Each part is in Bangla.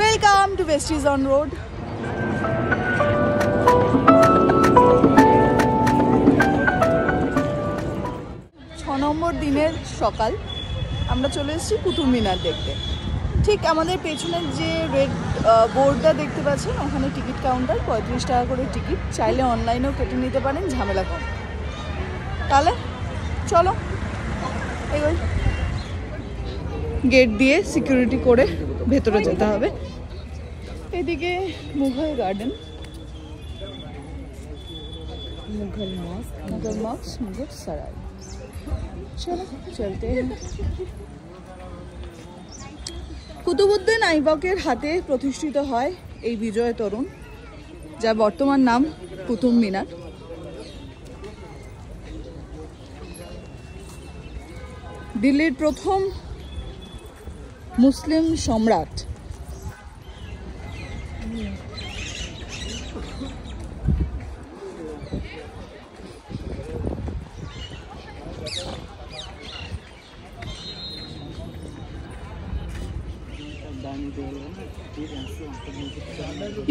Welcome to Vesties on Road. 6 নম্বর দিনের সকাল আমরা চলে এসেছি কুতুব মিনার দেখতে। ঠিক আমাদের পেছনের যে রেড বোর্ডটা দেখতে পাচ্ছেন ওখানে টিকিট কাউন্টার, 35 টাকা করে টিকিট, চাইলে অনলাইনেও কেটে নিতে পারেন, ঝামেলা কম। তাহলে চলো এগোই। গেট দিয়ে সিকিউরিটি করে ভেতরে যেতে হবে। এদিকে মুঘল গার্ডেন, মুঘল মস্ক, মুঘল সরাই। চলো চলতে। কুতুবউদ্দিন আইবকের হাতে প্রতিষ্ঠিত হয় এই বিজয় তোরণ, যার বর্তমান নাম কুতুব মিনার। দিল্লির প্রথম মুসলিম সম্রাট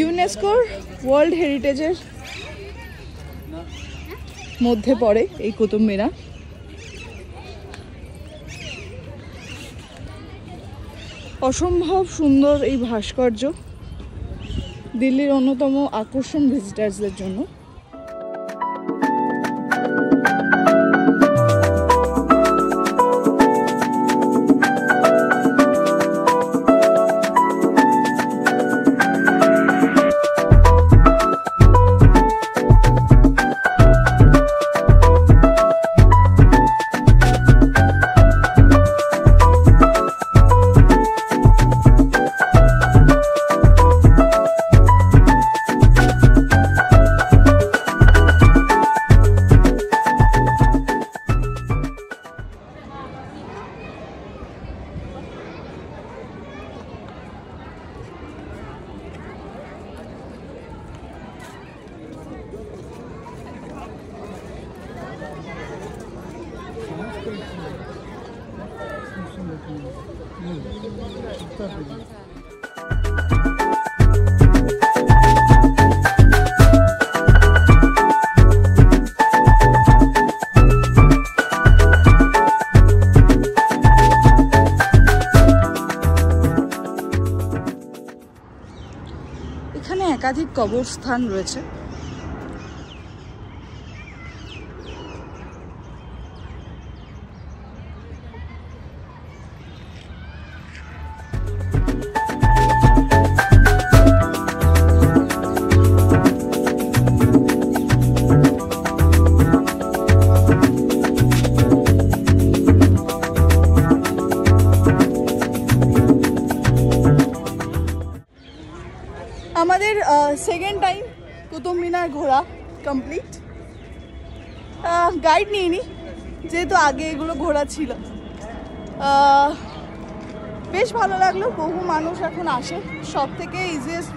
ইউনেস্কোর ওয়ার্ল্ড হেরিটেজের মধ্যে পড়ে এই কুতুব মিনার। অসম্ভব সুন্দর এই ভাস্কর্য, দিল্লির অন্যতম আকর্ষণ ভিজিটার্সদের জন্য। এখানে একাধিক কবরস্থান রয়েছে। আমাদের সেকেন্ড টাইম কুতুব মিনার ঘোরা কমপ্লিট। গাইড নিইনি যেহেতু আগে এগুলো ঘোরা ছিল। বেশ ভালো লাগলো, বহু মানুষ এখন আসে। সব থেকে ইজিয়েস্ট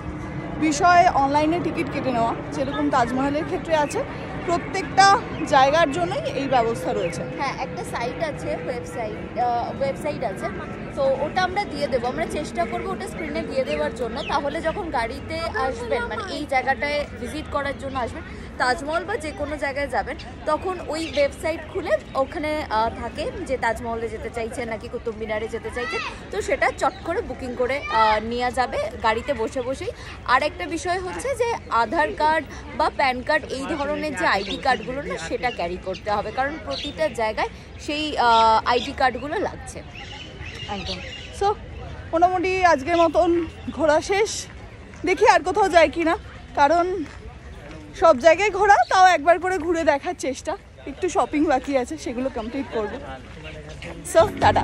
বিষয় অনলাইনে টিকিট কেটে নেওয়া, যেরকম তাজমহলের ক্ষেত্রে আছে। প্রত্যেকটা জায়গার জন্যই এই ব্যবস্থা রয়েছে। হ্যাঁ, একটা সাইট আছে, ওয়েবসাইট আছে, তো ওটা আমরা দিয়ে দেবো। আমরা চেষ্টা করবো ওটা স্ক্রিনে দিয়ে দেওয়ার জন্য। তাহলে যখন গাড়িতে আসবেন, মানে এই জায়গাটায় ভিজিট করার জন্য আসবেন, তাজমহল বা যে কোনো জায়গায় যাবেন, তখন ওই ওয়েবসাইট খুলে ওখানে থাকে যে তাজমহলে যেতে চাইছেন নাকি কুতুব মিনারে যেতে চাইছেন, তো সেটা চট করে বুকিং করে নেওয়া যাবে গাড়িতে বসে বসেই। আর একটা বিষয় হচ্ছে যে আধার কার্ড বা প্যান কার্ড এই ধরনের যে আইডি কার্ডগুলো না, সেটা ক্যারি করতে হবে, কারণ প্রতিটা জায়গায় সেই আইডি কার্ডগুলো লাগছে। একদম। সো মোটামুটি আজকের মতন ঘোরা শেষ। দেখি আর কোথাও যাই কি না, কারণ সব জায়গায় ঘোরা, তাও একবার করে ঘুরে দেখার চেষ্টা। একটু শপিং বাকি আছে, সেগুলো কমপ্লিট করবো। So tata.